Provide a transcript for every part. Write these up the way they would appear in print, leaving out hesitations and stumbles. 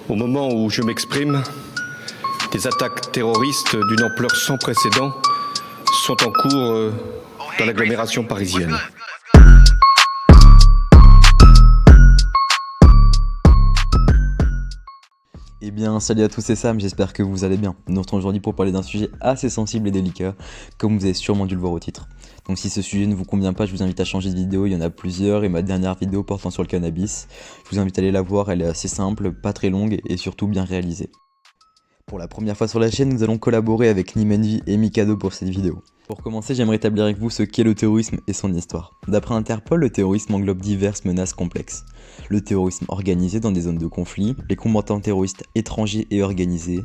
Au moment où je m'exprime, des attaques terroristes d'une ampleur sans précédent sont en cours dans l'agglomération parisienne. Eh bien, salut à tous, c'est Sam, j'espère que vous allez bien. Nous nous retrouvons aujourd'hui pour parler d'un sujet assez sensible et délicat, comme vous avez sûrement dû le voir au titre. Donc si ce sujet ne vous convient pas, je vous invite à changer de vidéo, il y en a plusieurs, et ma dernière vidéo portant sur le cannabis, je vous invite à aller la voir, elle est assez simple, pas très longue, et surtout bien réalisée. Pour la première fois sur la chaîne, nous allons collaborer avec Nimenvi et Mikado pour cette vidéo. Pour commencer, j'aimerais établir avec vous ce qu'est le terrorisme et son histoire. D'après Interpol, le terrorisme englobe diverses menaces complexes. Le terrorisme organisé dans des zones de conflit, les combattants terroristes étrangers et organisés,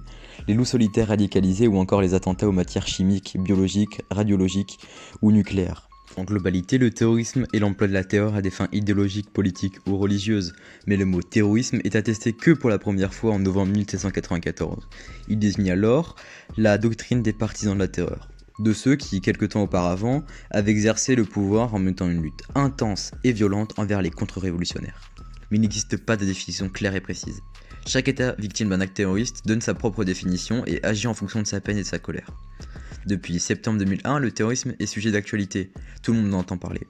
les loups solitaires radicalisés ou encore les attentats aux matières chimiques, biologiques, radiologiques ou nucléaires. En globalité, le terrorisme est l'emploi de la terreur à des fins idéologiques, politiques ou religieuses, mais le mot terrorisme est attesté que pour la première fois en novembre 1794. Il désigne alors la doctrine des partisans de la terreur, de ceux qui, quelque temps auparavant, avaient exercé le pouvoir en menant une lutte intense et violente envers les contre-révolutionnaires. Mais il n'existe pas de définition claire et précise. Chaque État victime d'un acte terroriste donne sa propre définition et agit en fonction de sa peine et de sa colère. Depuis septembre 2001, le terrorisme est sujet d'actualité, tout le monde en entend parler.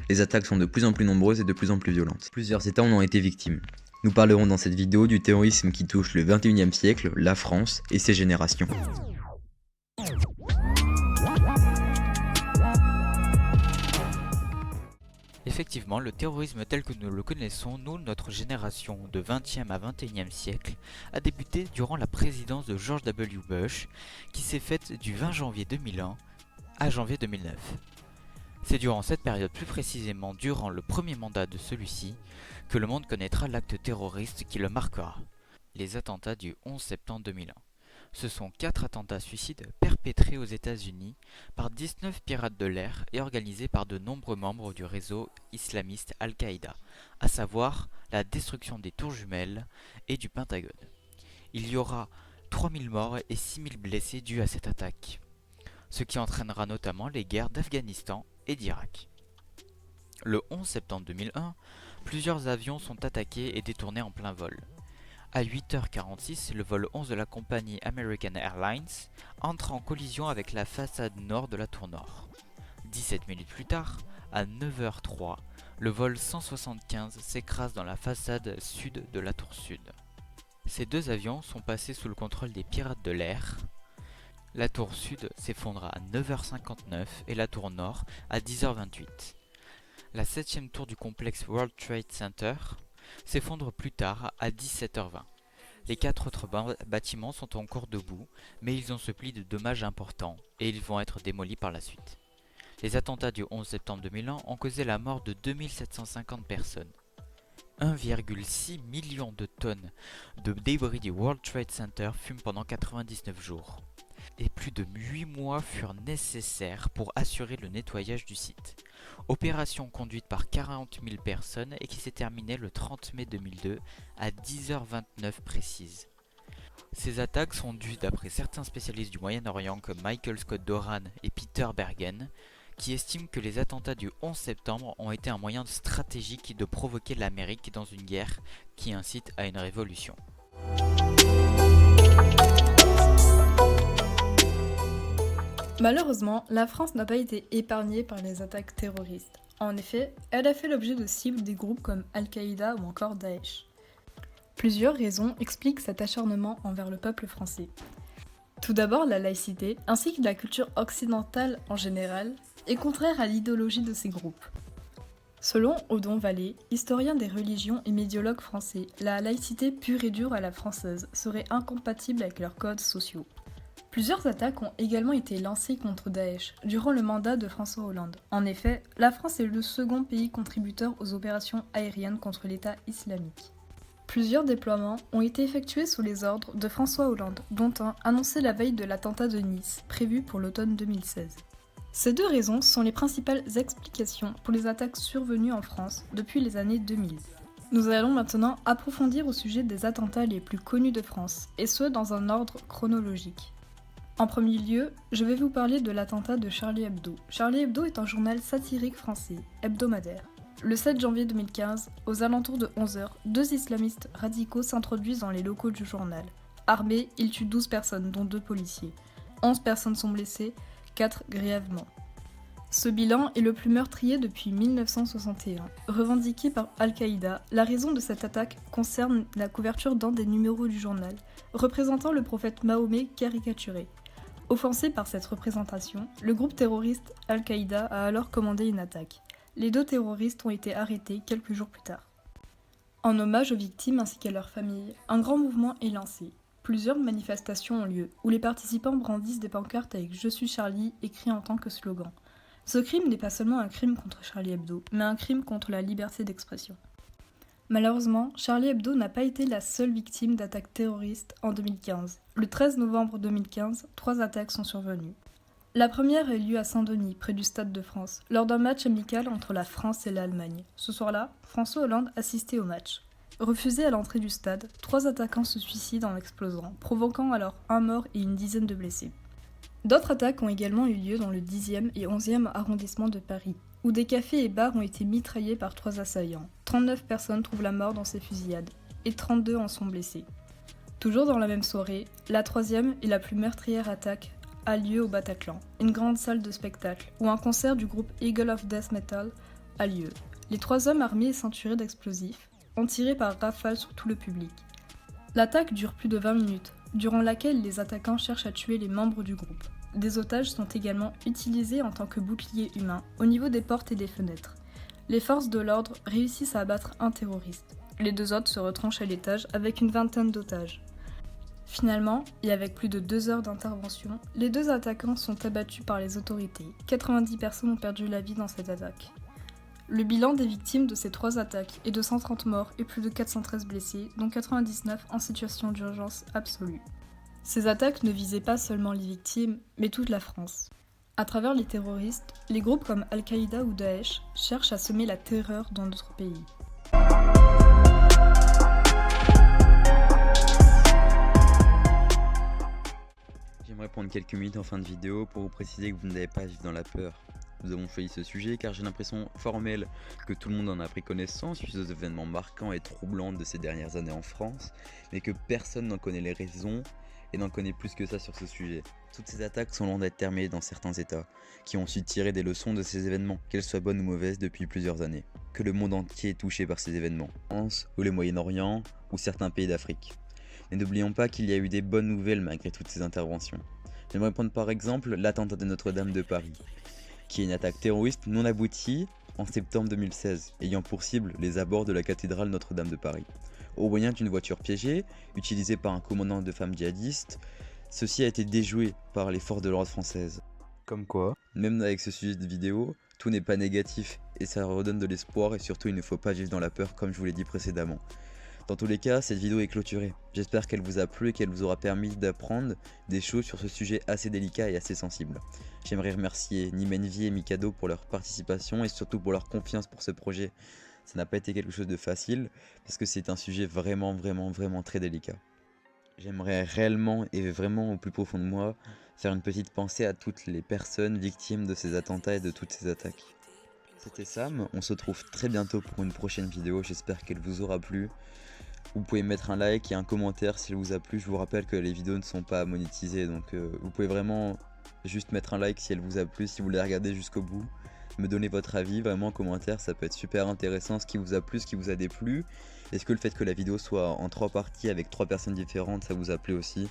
Les attaques sont de plus en plus nombreuses et de plus en plus violentes. Plusieurs États en ont été victimes. Nous parlerons dans cette vidéo du terrorisme qui touche le 21e siècle, la France et ses générations. Effectivement, le terrorisme tel que nous le connaissons, nous, notre génération de 20e à 21e siècle, a débuté durant la présidence de George W. Bush, qui s'est faite du 20 janvier 2001 à janvier 2009. C'est durant cette période, plus précisément durant le premier mandat de celui-ci, que le monde connaîtra l'acte terroriste qui le marquera, les attentats du 11 septembre 2001. Ce sont 4 attentats suicides perpétrés aux États-Unis par 19 pirates de l'air et organisés par de nombreux membres du réseau islamiste Al-Qaïda, à savoir la destruction des tours jumelles et du Pentagone. Il y aura 3000 morts et 6000 blessés dus à cette attaque, ce qui entraînera notamment les guerres d'Afghanistan et d'Irak. Le 11 septembre 2001, plusieurs avions sont attaqués et détournés en plein vol. À 8h46, le vol 11 de la compagnie American Airlines entre en collision avec la façade nord de la tour nord. 17 minutes plus tard, à 9h03, le vol 175 s'écrase dans la façade sud de la tour sud. Ces deux avions sont passés sous le contrôle des pirates de l'air. La tour sud s'effondra à 9h59 et la tour nord à 10h28. La 7e tour du complexe World Trade Center s'effondre plus tard à 17h20. Les 4 autres bâtiments sont encore debout, mais ils ont subi de dommages importants et ils vont être démolis par la suite. Les attentats du 11 septembre 2001 ont causé la mort de 2750 personnes. 1,6 million de tonnes de débris du World Trade Center fument pendant 99 jours. Et plus de 8 mois furent nécessaires pour assurer le nettoyage du site. Opération conduite par 40 000 personnes et qui s'est terminée le 30 mai 2002 à 10h29 précise. Ces attaques sont dues, d'après certains spécialistes du Moyen-Orient comme Michael Scott Doran et Peter Bergen, qui estiment que les attentats du 11 septembre ont été un moyen stratégique de provoquer l'Amérique dans une guerre qui incite à une révolution. Malheureusement, la France n'a pas été épargnée par les attaques terroristes. En effet, elle a fait l'objet de cibles des groupes comme Al-Qaïda ou encore Daesh. Plusieurs raisons expliquent cet acharnement envers le peuple français. Tout d'abord, la laïcité, ainsi que la culture occidentale en général, est contraire à l'idéologie de ces groupes. Selon Odon Vallée, historien des religions et médiologue français, la laïcité pure et dure à la française serait incompatible avec leurs codes sociaux. Plusieurs attaques ont également été lancées contre Daesh durant le mandat de François Hollande. En effet, la France est le second pays contributeur aux opérations aériennes contre l'État islamique. Plusieurs déploiements ont été effectués sous les ordres de François Hollande, dont un annoncé la veille de l'attentat de Nice, prévu pour l'automne 2016. Ces deux raisons sont les principales explications pour les attaques survenues en France depuis les années 2000. Nous allons maintenant approfondir au sujet des attentats les plus connus de France, et ce dans un ordre chronologique. En premier lieu, je vais vous parler de l'attentat de Charlie Hebdo. Charlie Hebdo est un journal satirique français, hebdomadaire. Le 7 janvier 2015, aux alentours de 11h, 2 islamistes radicaux s'introduisent dans les locaux du journal. Armés, ils tuent 12 personnes, dont 2 policiers. 11 personnes sont blessées, 4 grièvement. Ce bilan est le plus meurtrier depuis 1961. Revendiqué par Al-Qaïda, la raison de cette attaque concerne la couverture d'un des numéros du journal, représentant le prophète Mahomet caricaturé. Offensé par cette représentation, le groupe terroriste Al-Qaïda a alors commandé une attaque. Les 2 terroristes ont été arrêtés quelques jours plus tard. En hommage aux victimes ainsi qu'à leurs familles, un grand mouvement est lancé. Plusieurs manifestations ont lieu, où les participants brandissent des pancartes avec « Je suis Charlie » écrit en tant que slogan. Ce crime n'est pas seulement un crime contre Charlie Hebdo, mais un crime contre la liberté d'expression. Malheureusement, Charlie Hebdo n'a pas été la seule victime d'attaques terroristes en 2015. Le 13 novembre 2015, 3 attaques sont survenues. La première a eu lieu à Saint-Denis, près du Stade de France, lors d'un match amical entre la France et l'Allemagne. Ce soir-là, François Hollande assistait au match. Refusé à l'entrée du stade, 3 attaquants se suicident en explosant, provoquant alors 1 mort et une dizaine de blessés. D'autres attaques ont également eu lieu dans le 10e et 11e arrondissement de Paris, où des cafés et bars ont été mitraillés par 3 assaillants. 39 personnes trouvent la mort dans ces fusillades, et 32 en sont blessées. Toujours dans la même soirée, la 3e et la plus meurtrière attaque a lieu au Bataclan, une grande salle de spectacle, où un concert du groupe Eagle of Death Metal a lieu. Les 3 hommes armés et ceinturés d'explosifs ont tiré par rafales sur tout le public. L'attaque dure plus de 20 minutes, durant laquelle les attaquants cherchent à tuer les membres du groupe. Des otages sont également utilisés en tant que boucliers humains au niveau des portes et des fenêtres. Les forces de l'ordre réussissent à abattre un terroriste. Les 2 autres se retranchent à l'étage avec une vingtaine d'otages. Finalement, et avec plus de 2 heures d'intervention, les 2 attaquants sont abattus par les autorités. 90 personnes ont perdu la vie dans cette attaque. Le bilan des victimes de ces 3 attaques est de 130 morts et plus de 413 blessés, dont 99 en situation d'urgence absolue. Ces attaques ne visaient pas seulement les victimes, mais toute la France. À travers les terroristes, les groupes comme Al-Qaïda ou Daesh cherchent à semer la terreur dans notre pays. J'aimerais prendre quelques minutes en fin de vidéo pour vous préciser que vous n'allez pas vivre dans la peur. Nous avons choisi ce sujet car j'ai l'impression formelle que tout le monde en a pris connaissance suite aux événements marquants et troublants de ces dernières années en France, mais que personne n'en connaît les raisons et n'en connaît plus que ça sur ce sujet. Toutes ces attaques sont loin d'être terminées dans certains états, qui ont su tirer des leçons de ces événements, qu'elles soient bonnes ou mauvaises depuis plusieurs années. Que le monde entier est touché par ces événements, France ou le Moyen-Orient ou certains pays d'Afrique. Mais n'oublions pas qu'il y a eu des bonnes nouvelles malgré toutes ces interventions. J'aimerais prendre par exemple l'attentat de Notre-Dame de Paris, qui est une attaque terroriste non aboutie en septembre 2016, ayant pour cible les abords de la cathédrale Notre-Dame de Paris. Au moyen d'une voiture piégée, utilisée par un commandant de femmes djihadistes, ceci a été déjoué par les forces de l'ordre françaises. Comme quoi, même avec ce sujet de vidéo, tout n'est pas négatif et ça redonne de l'espoir et surtout il ne faut pas vivre dans la peur comme je vous l'ai dit précédemment. Dans tous les cas, cette vidéo est clôturée. J'espère qu'elle vous a plu et qu'elle vous aura permis d'apprendre des choses sur ce sujet assez délicat et assez sensible. J'aimerais remercier Nimenvi et Mikado pour leur participation et surtout pour leur confiance pour ce projet. Ça n'a pas été quelque chose de facile parce que c'est un sujet vraiment très délicat. J'aimerais réellement et vraiment au plus profond de moi faire une petite pensée à toutes les personnes victimes de ces attentats et de toutes ces attaques. C'était Sam, on se retrouve très bientôt pour une prochaine vidéo, j'espère qu'elle vous aura plu. Vous pouvez mettre un like et un commentaire si elle vous a plu, je vous rappelle que les vidéos ne sont pas monétisées donc vous pouvez vraiment juste mettre un like si elle vous a plu, si vous les regardez jusqu'au bout. Me donner votre avis vraiment en commentaire, ça peut être super intéressant, ce qui vous a plu, ce qui vous a déplu. Est-ce que le fait que la vidéo soit en 3 parties avec 3 personnes différentes, ça vous a plu aussi?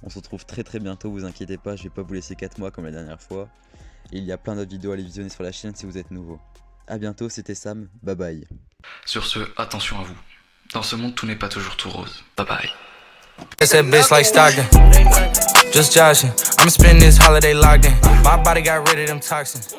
On se retrouve très bientôt, vous inquiétez pas, je vais pas vous laisser 4 mois comme la dernière fois. Et il y a plein d'autres vidéos à aller visionner sur la chaîne si vous êtes nouveau. A bientôt, c'était Sam, bye bye. Sur ce, attention à vous. Dans ce monde, tout n'est pas toujours tout rose. Bye bye. It's that bitch like Stockton. Just joshing. I'm spending this holiday locked in. My body got rid of them toxins.